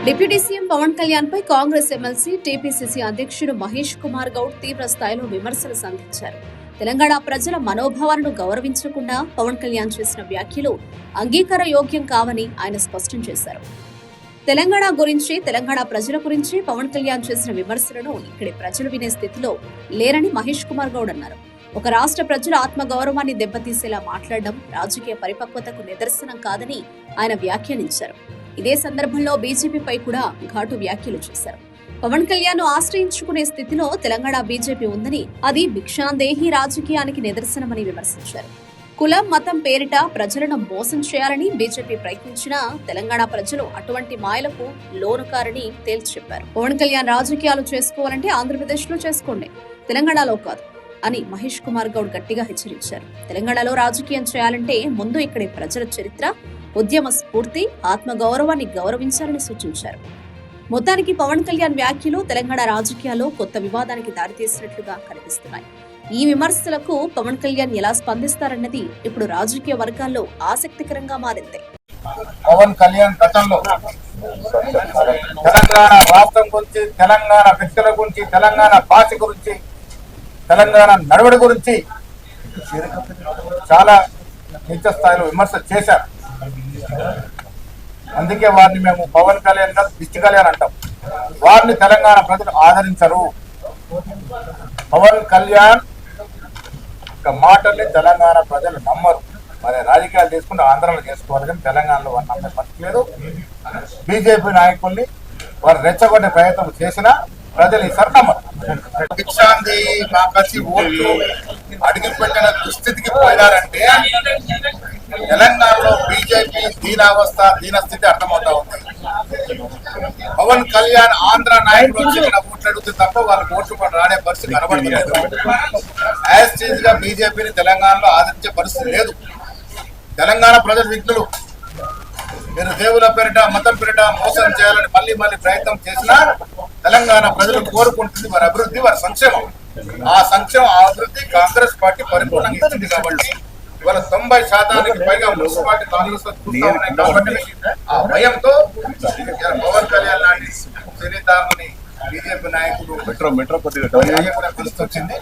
Deputy CM Pawan Kalyan పై Congress MLC TPCC అధ్యక్షుడు మహేష్ కుమార్ గౌడ్ తీవ్ర స్థాయిలో విమర్శలు సంధించారు. తెలంగాణ ప్రజల మనోభావాలను గౌరవించకుండా పవన్ కళ్యాణ్ చేసిన వ్యాఖ్యలు అంగీకార యోగ్యం కావని ఆయన స్పష్టం చేశారు. తెలంగాణ గురించి, తెలంగాణ ప్రజల గురించి పవన్ కళ్యాణ్ చేసిన విమర్శలను ఇక్కడి ప్రజలు వినే స్థితిలో లేరని మహేష్ కుమార్ గౌడ్ అన్నారు. ఒక రాష్ట్ర ప్రజల ఆత్మగౌరవాన్ని దెబ్బతీసేలా మాట్లాడడం రాజకీయ పరిపక్వతకు నిదర్శనం కాదని ఆయన వ్యాఖ్యానించారు. ఇదే సందర్భంలో బీజేపీపై కూడా ఘాటు వ్యాఖ్యలు చేశారు. పవన్ కళ్యాణ్ ఆశ్రయించుకునే స్థితిలో తెలంగాణ బీజేపీ ఉందని, అది భిక్షాందేహి రాజకీయానికి నిదర్శనమని విమర్శించారు. కులం, మతం పేరిట ప్రజలను మోసం చేయాలని బీజేపీ ప్రయత్నించినా తెలంగాణ ప్రజలు అటువంటి మాయలకు లోనుకారని తేల్చి చెప్పారు. పవన్ కళ్యాణ్ రాజకీయాలు చేసుకోవాలంటే ఆంధ్రప్రదేశ్ లో చేసుకోండి, తెలంగాణలో కాదు అని మహేష్ కుమార్ గౌడ్ గట్టిగా హెచ్చరించారు. తెలంగాణలో రాజకీయం చేయాలంటే ముందు ఇక్కడి ప్రజల చరిత్ర, ఉద్యమ స్ఫూర్తి, ఆత్మగౌరవాన్ని గౌరవించాలని సూచించారు. మొత్తానికి పవన్ కళ్యాణ్ వ్యాఖ్యలు తెలంగాణ రాజకీయాల్లో కొత్త వివాదానికి దారితీసినట్లుగా కనిపిస్తున్నాయి. ఈ విమర్శలకు పవన్ కళ్యాణ్ ఎలా స్పందిస్తారన్నది ఇప్పుడు రాజకీయ వర్గాల్లో ఆసక్తికరంగా మారింది. పవన్ కళ్యాణ్ గతంలో తెలంగాణ రాష్ట్రం గురించి, తెలంగాణ వ్యక్తుల గురించి, తెలంగాణ భాష గురించి, తెలంగాణ నడవడి గురించి చాలా నీచ స్థాయిలో విమర్శ చేశారు. అందుకే వారిని మేము పవన్ కళ్యాణ్ దిష్టి కళ్యాణ్ అంటాం. వారిని తెలంగాణ ప్రజలు ఆదరించరు. పవన్ కళ్యాణ్ మాటల్ని తెలంగాణ ప్రజలు నమ్మరు. మరి రాజకీయాలు చేసుకుంటే ఆంధ్రలో చేసుకోవాలి, కానీ తెలంగాణలో వారు నమ్మే పరిస్థితి లేదు. బీజేపీ నాయకుల్ని వారు రెచ్చగొట్టే ప్రయత్నం చేసినా ప్రజలు ఈసారి నమ్మరు. భిక్షాంది మాకసి ఓట్లు అడుగుపెట్టిన దుస్థితికి పోయినారంటే తెలంగాణలో బీజేపీ దీనస్థితి అర్థమవుతా ఉంది. పవన్ కళ్యాణ్ ఆంధ్ర నాయకులు ఓట్లు అడుగుతుంది తప్ప వాళ్ళకి ఓట్లు కూడా రానే పరిస్థితి కనబడలేదు. యాజ్ చీజ్ గా బీజేపీని తెలంగాణలో ఆదరించే పరిస్థితి లేదు. తెలంగాణ ప్రజల విజ్ఞులు మీరు దేవుల పేరిట, మతం పేరిట మోసం చేయాలని మళ్ళీ ప్రయత్నం చేసినా తెలంగాణ ప్రజలు కోరుకుంటుంది వారి అభివృద్ధి, వారి సంక్షేమం. ఆ సంక్షేమ అభివృద్ధి కాంగ్రెస్ పార్టీ పరిపూర్ణంగా ఇస్తుంది. కాబట్టి ఇవాళ 90% పైగా మున్సిపాలిటీ కాంగ్రెస్ కాబట్టి ఆ భయంతో పవన్ కళ్యాణ్ లాంటి చరిత్రని బీజేపీ నాయకుడు పరిస్థితి వచ్చింది.